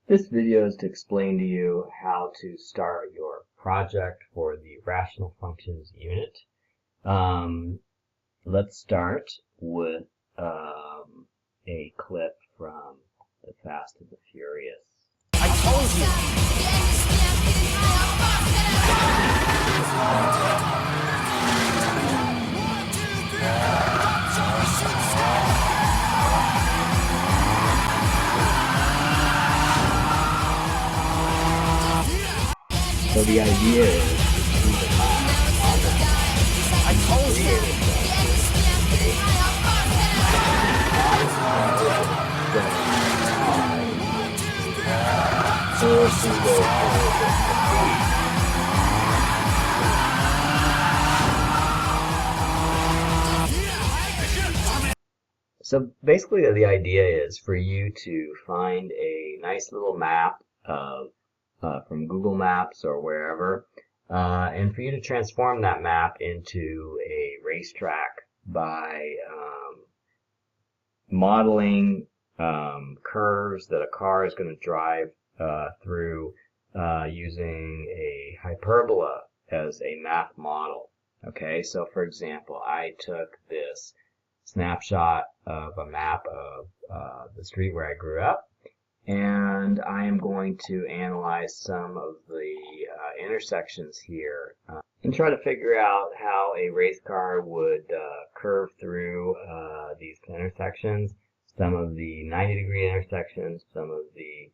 This video is to explain to you how to start your project for the rational functions unit. Let's start with a clip from The Fast and the Furious. I told So the idea is to do the math on the So basically the idea is for you to find a nice little map of from Google Maps or wherever, and for you to transform that map into a racetrack by modeling curves that a car is going to drive through using a hyperbola as a math model. Okay, so for example, I took this snapshot of a map of the street where I grew up, and I am going to analyze some of the intersections here and try to figure out how a race car would curve through these intersections, some of the 90-degree intersections, some of the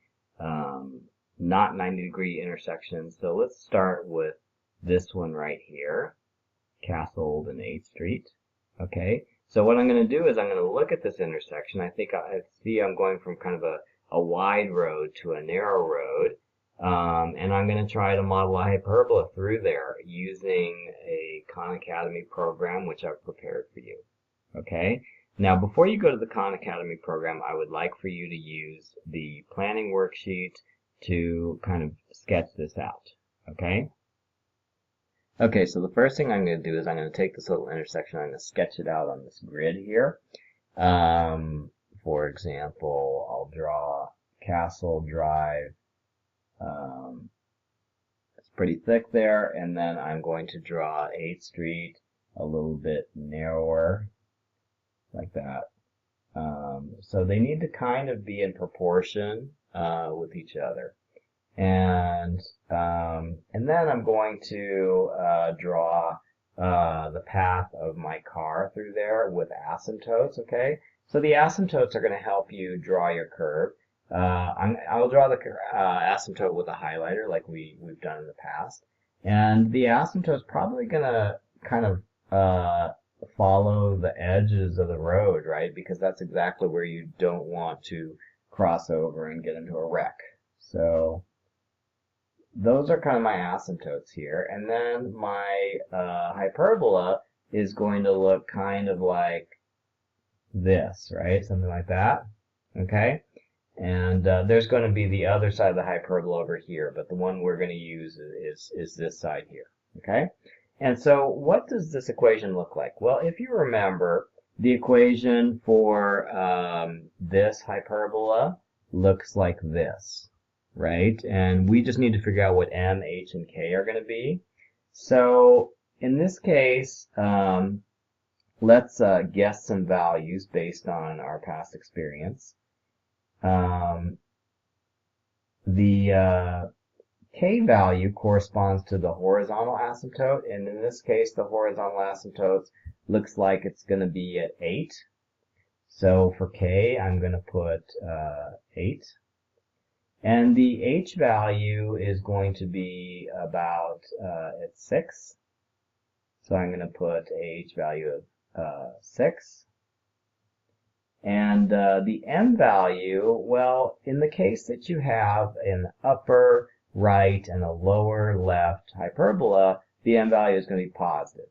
not 90-degree intersections. So let's start with this one right here, Castle and 8th Street. Okay, so what I'm going to do is I'm going to look at this intersection. I think I see I'm going from kind of a wide road to a narrow road, and I'm going to try to model a hyperbola through there using a Khan Academy program which I've prepared for you. Okay, now before you go to the Khan Academy program, I would like for you to use the planning worksheet to kind of sketch this out. Okay, so the first thing I'm going to do is I'm going to take this little intersection, I'm going to sketch it out on this grid here. For example, I'll draw Castle Drive. It's pretty thick there, and then I'm going to draw 8th Street a little bit narrower, like that. So they need to kind of be in proportion with each other. And then I'm going to draw the path of my car through there with asymptotes. Okay. So the asymptotes are going to help you draw your curve. I will draw the asymptote with a highlighter like we've done in the past. And the asymptote is probably going to kind of follow the edges of the road, right? Because that's exactly where you don't want to cross over and get into a wreck. So those are kind of my asymptotes here. And then my hyperbola is going to look kind of like this, right? Something like that. Okay? And there's going to be the other side of the hyperbola over here, but the one we're going to use is this side here. Okay? And so what does this equation look like? Well, if you remember, the equation for this hyperbola looks like this, right? And we just need to figure out what m, h, and k are going to be. So in this case, let's guess some values based on our past experience. The k value corresponds to the horizontal asymptote, and in this case, the horizontal asymptote looks like it's going to be at 8. So for k, I'm going to put 8. And the h value is going to be about at 6. So I'm going to put a h value of 6. And the m value, well, in the case that you have an upper right and a lower left hyperbola, the m value is going to be positive.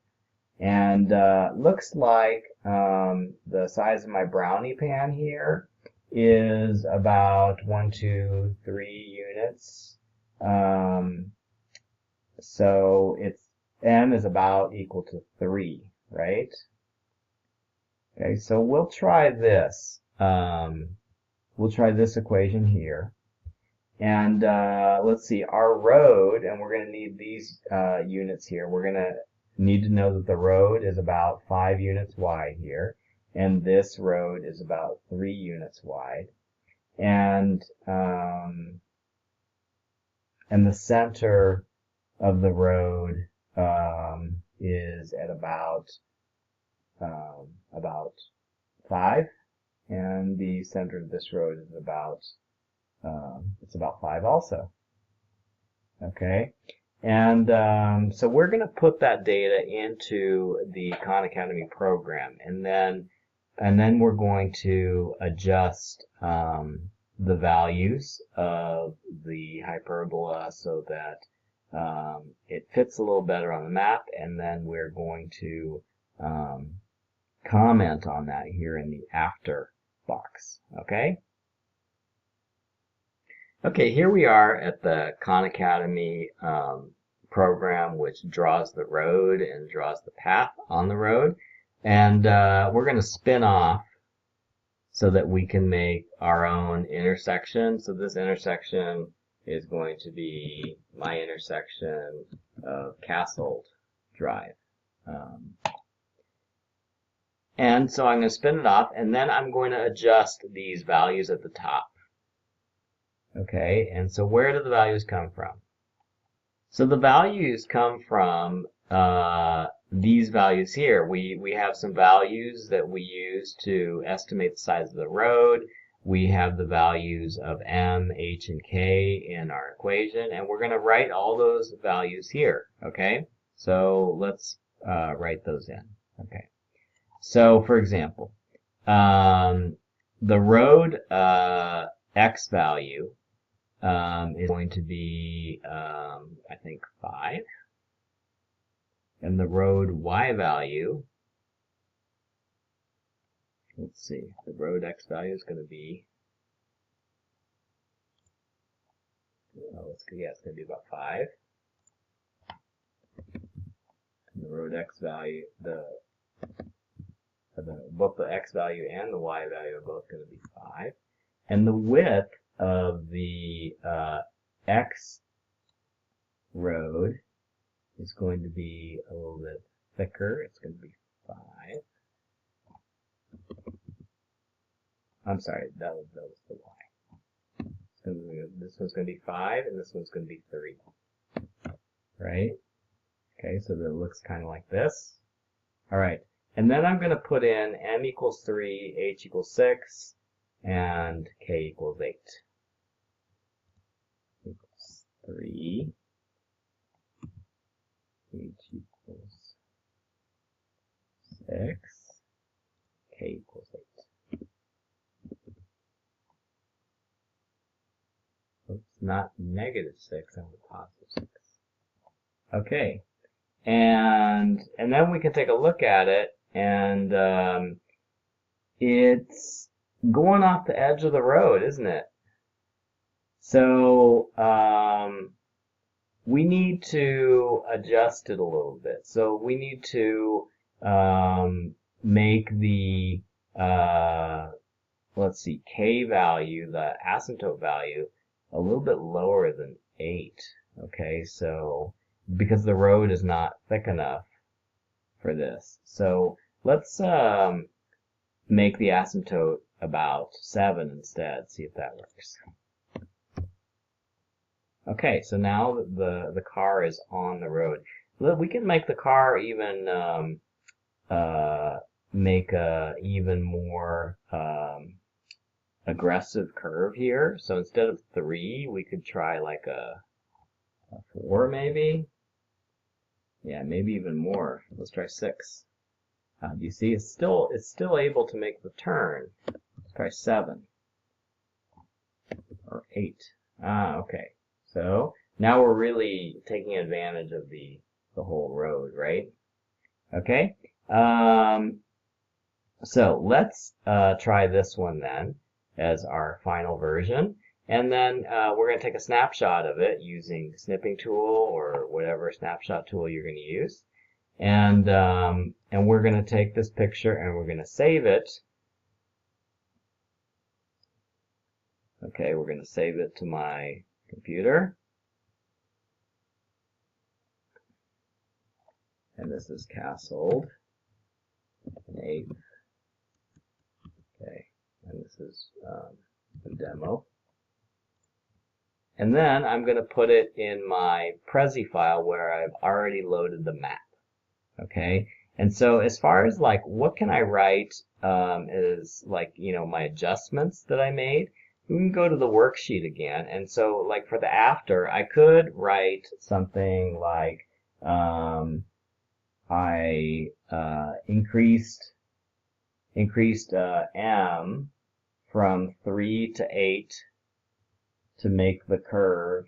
And looks like the size of my brownie pan here is about 1, 2, 3 units. So it's m is about equal to 3, right? Okay, so we'll try this. We'll try this equation here. And let's see, our road, and we're going to need these units here. We're going to need to know that the road is about 5 units wide here, and this road is about 3 units wide. And the center of the road is at about 5, and the center of this road is about it's about 5 also. Okay, and so we're going to put that data into the Khan Academy program, and then we're going to adjust the values of the hyperbola so that it fits a little better on the map, and then we're going to comment on that here in the after box. Okay? Okay, here we are at the Khan Academy program, which draws the road and draws the path on the road. And we're going to spin off so that we can make our own intersection. So this intersection is going to be my intersection of Castle Drive. And so I'm going to spin it off, and then I'm going to adjust these values at the top. Okay, and so where do the values come from? So the values come from these values here. We have some values that we use to estimate the size of the road. We have the values of m, h, and k in our equation, and we're going to write all those values here. Okay, so let's write those in. Okay, so for example, the road x value is going to be, I think, 5. And the road y value, let's see, the road x value is going to be, it's going to be about 5. And the road x value, both the x value and the y value are both going to be 5. And the width of the x road is going to be a little bit thicker. It's going to be 5. I'm sorry, that was the y. This one's going to be 5, and this one's going to be 3. Right? Okay, so that it looks kind of like this. All right, and then I'm going to put in m equals 3, h equals 6, and k equals 8. Equals 3. H equals 6. K equals 8. Oops, not negative 6, I want positive 6. Okay, and then we can take a look at it, and it's going off the edge of the road, isn't it? So we need to adjust it a little bit. So we need to make the let's see, k value, the asymptote value, a little bit lower than 8. Okay, so because the road is not thick enough for this. So let's make the asymptote about 7 instead, see if that works. Okay, so now the car is on the road. We can make the car even make a even more aggressive curve here. So instead of 3, we could try like a 4 maybe. Yeah, maybe even more. Let's try 6. Do you see? It's still able to make the turn. Let's try 7 or 8. Okay. So now we're really taking advantage of the whole road, right? Okay. So let's try this one then as our final version. And then we're going to take a snapshot of it using the snipping tool or whatever snapshot tool you're going to use. And we're going to take this picture and we're going to save it. Okay, we're going to save it to my computer. And this is castled an eighth. Okay, and this is the demo. And then I'm going to put it in my Prezi file where I've already loaded the map. Okay, and so as far as like what can I write is like, you know, my adjustments that I made, we can go to the worksheet again. And so like for the after, I could write something like I increased m from 3 to 8 to make the curve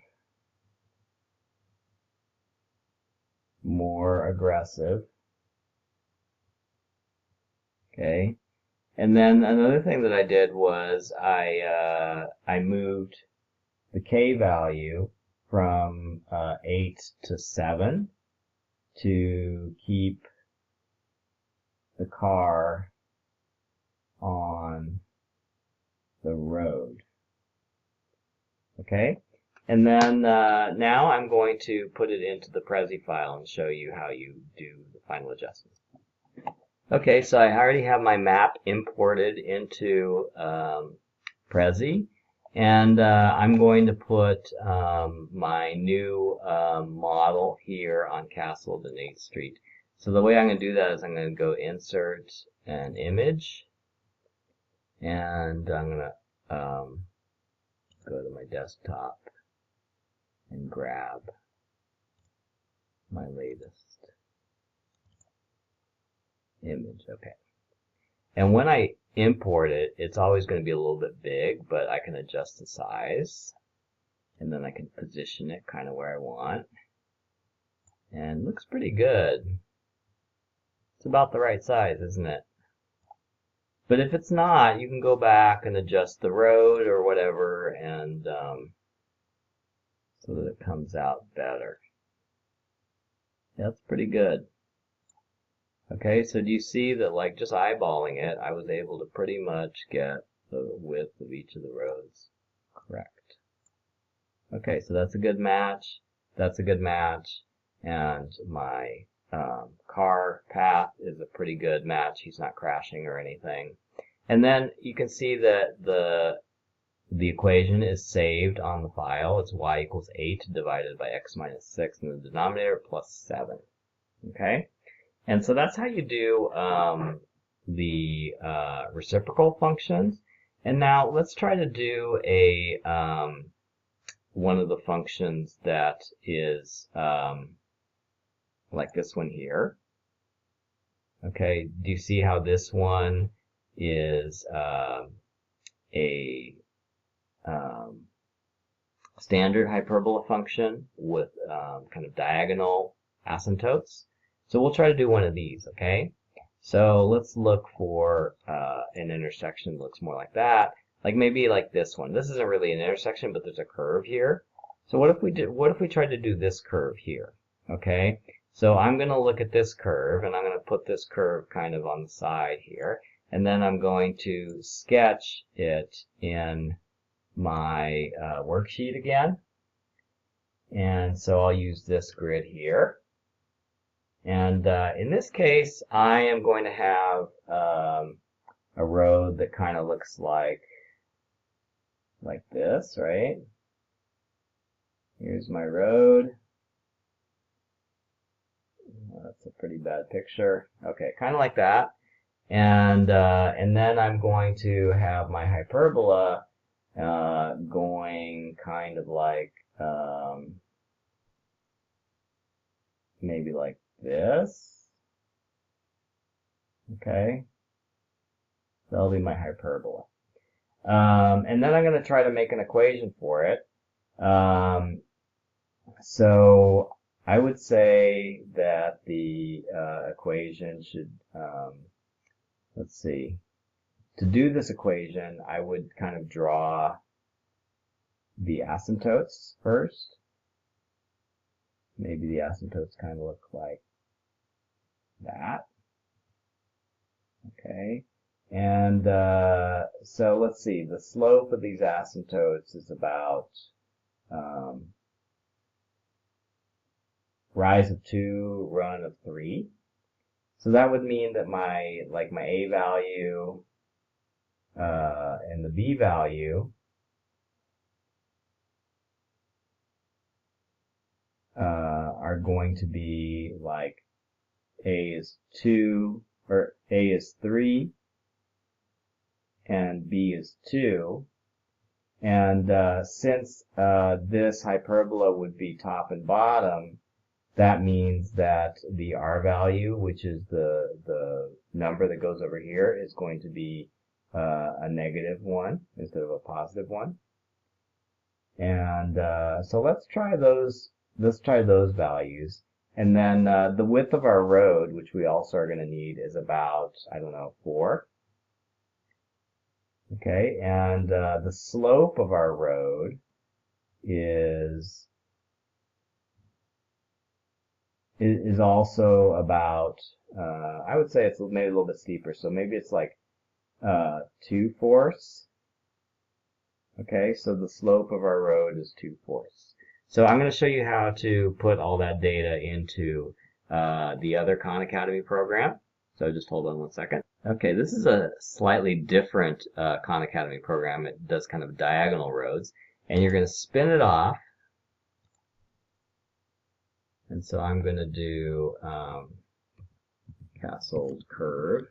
more aggressive. Okay, and then another thing that I did was I moved the k value from 8 to 7 to keep the car on the road. Okay, and then now I'm going to put it into the Prezi file and show you how you do the final adjustments. Okay, so I already have my map imported into Prezi, and I'm going to put my new model here on Castle and 8th Street. So the way I'm going to do that is I'm going to go Insert an Image, and I'm going to go to my desktop and grab my latest image. Okay. And when I import it, it's always going to be a little bit big, but I can adjust the size. And then I can position it kind of where I want. And it looks pretty good. It's about the right size, isn't it? But if it's not, you can go back and adjust the road or whatever, and so that it comes out better. That's pretty good. Okay, so do you see that, like, just eyeballing it, I was able to pretty much get the width of each of the roads correct. Okay, so that's a good match, that's a good match, and my car path is a pretty good match. He's not crashing or anything. And then you can see that the equation is saved on the file. It's y equals 8 divided by x minus 6 in the denominator plus 7. Okay? And so that's how you do the reciprocal functions. And now let's try to do a one of the functions that is like this one here. Okay, do you see how this one is a standard hyperbola function with kind of diagonal asymptotes? So we'll try to do one of these, okay? So let's look for an intersection that looks more like that. Like maybe like this one. This isn't really an intersection, but there's a curve here. So what if we tried to do this curve here? Okay? So I'm going to look at this curve, and I'm going to put this curve kind of on the side here. And then I'm going to sketch it in my worksheet again. And so I'll use this grid here. And in this case, I am going to have a road that kind of looks like this, right? Here's my road. That's a pretty bad picture. Okay, kind of like that. And then I'm going to have my hyperbola going kind of like maybe like this. Okay, that'll be my hyperbola. And then I'm going to try to make an equation for it. So I would say that the equation should, let's see, to do this equation, I would kind of draw the asymptotes first. Maybe the asymptotes kind of look like that. Okay. And so let's see, the slope of these asymptotes is about rise of 2, run of 3. So that would mean that my A value and the B value are going to be like A is 2, or A is 3, and B is 2. And since this hyperbola would be top and bottom, that means that the R value, which is the number that goes over here, is going to be a -1 instead of a +1. And so let's try those values. And then the width of our road, which we also are going to need, is about, I don't know, 4. Okay, and the slope of our road is also about, I would say it's maybe a little bit steeper, so maybe it's like 2/4. Okay, so the slope of our road is 2/4. So I'm going to show you how to put all that data into the other Khan Academy program. So just hold on 1 second. Okay, this is a slightly different Khan Academy program. It does kind of diagonal roads, and you're going to spin it off. And so I'm going to do castled curve.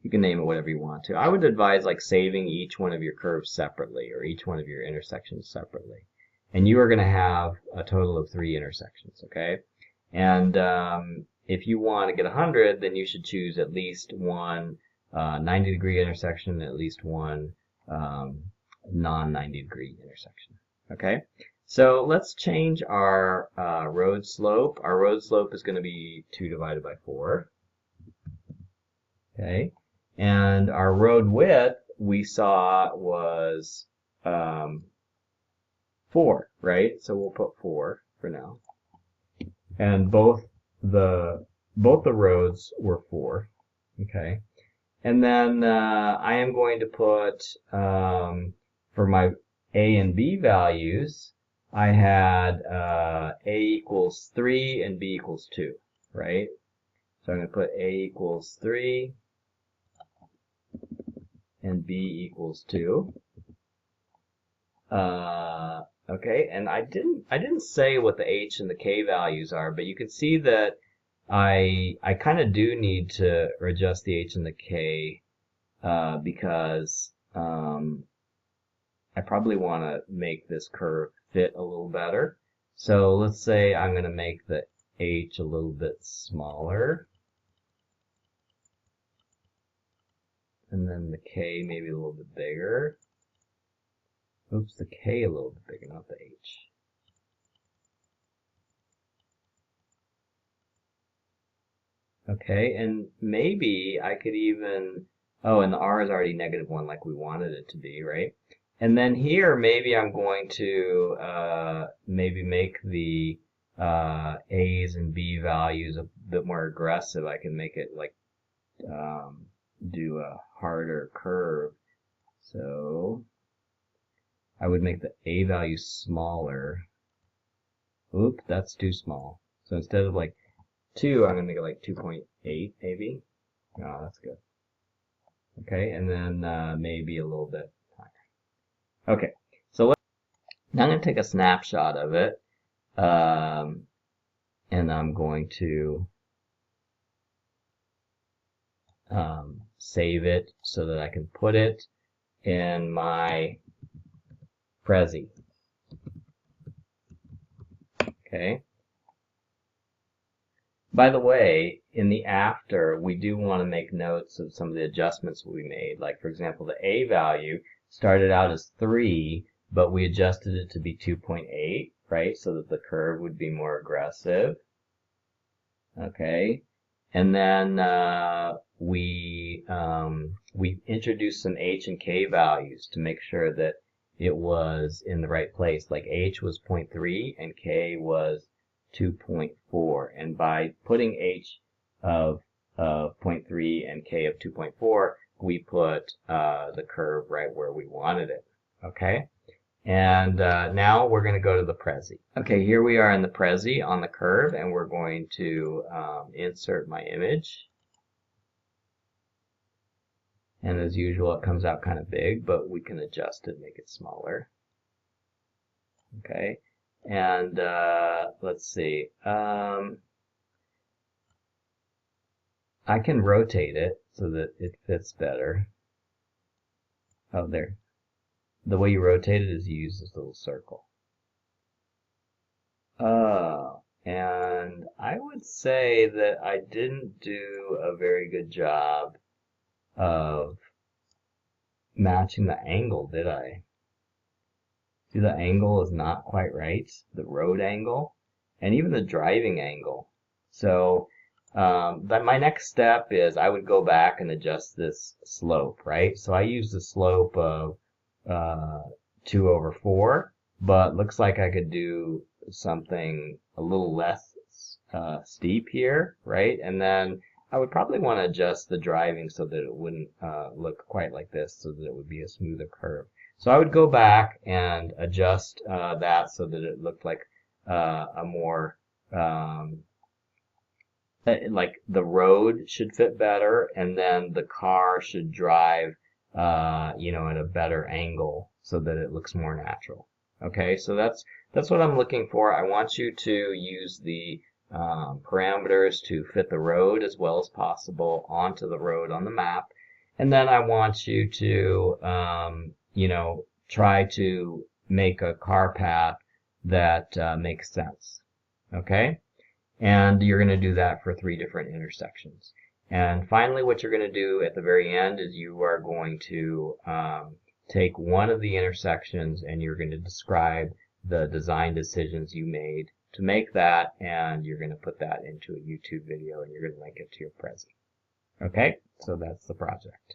You can name it whatever you want to. I would advise like saving each one of your curves separately, or each one of your intersections separately. And you are going to have a total of 3 intersections, okay? And if you want to get 100, then you should choose at least one 90-degree intersection and at least one non-90-degree intersection, okay? So let's change our road slope. Our road slope is going to be 2 divided by 4, okay? And our road width, we saw, was 4, right? So we'll put 4 for now. And both the roads were 4, okay? And then I am going to put, for my A and B values, I had A equals 3 and B equals 2, right? So I'm going to put A equals 3 and B equals 2. Okay, and I didn't say what the H and the K values are, but you can see that I kind of do need to adjust the H and the K because I probably want to make this curve fit a little better. So let's say I'm going to make the H a little bit smaller, and then the K maybe a little bit bigger. Oops, the K a little bit bigger, not the H. Okay, and maybe I could even, oh, and the R is already -1 like we wanted it to be, right? And then here, maybe I'm going to maybe make the A's and B values a bit more aggressive. I can make it like do a harder curve. So I would make the A value smaller. Oop, that's too small. So instead of like 2, I'm going to make it like 2.8 maybe. Oh, that's good. Okay, and then maybe a little bit higher. Okay, so now I'm going to take a snapshot of it. And I'm going to save it so that I can put it in my Prezi. Okay. By the way, in the after, we do want to make notes of some of the adjustments we made. Like, for example, the A value started out as 3, but we adjusted it to be 2.8, right? So that the curve would be more aggressive. Okay. And then we introduced some H and K values to make sure that it was in the right place. Like H was 0.3 and K was 2.4. And by putting H of of 0.3 and k of 2.4, we put the curve right where we wanted it. Okay? And now we're going to go to the Prezi. Okay, here we are in the Prezi on the curve, and we're going to insert my image. And as usual, it comes out kind of big, but we can adjust it, make it smaller. Okay, and let's see. I can rotate it so that it fits better. Oh, there. The way you rotate it is you use this little circle. And I would say that I didn't do a very good job of matching the angle, did I? See, the angle is not quite right, the road angle, and even the driving angle. So my next step is I would go back and adjust this slope, right? So I use the slope of 2/4, but looks like I could do something a little less steep here, right? And then I would probably want to adjust the driving so that it wouldn't look quite like this, so that it would be a smoother curve. So I would go back and adjust that so that it looked like a more like the road should fit better, and then the car should drive you know, at a better angle so that it looks more natural. Okay, so that's what I'm looking for. I want you to use the parameters to fit the road as well as possible onto the road on the map, and then I want you to you know, try to make a car path that makes sense. Okay? And you're going to do that for 3 different intersections. And finally, what you're going to do at the very end is you are going to take one of the intersections and you're going to describe the design decisions you made to make that, and you're going to put that into a YouTube video and you're going to link it to your Prezi. Okay? So that's the project.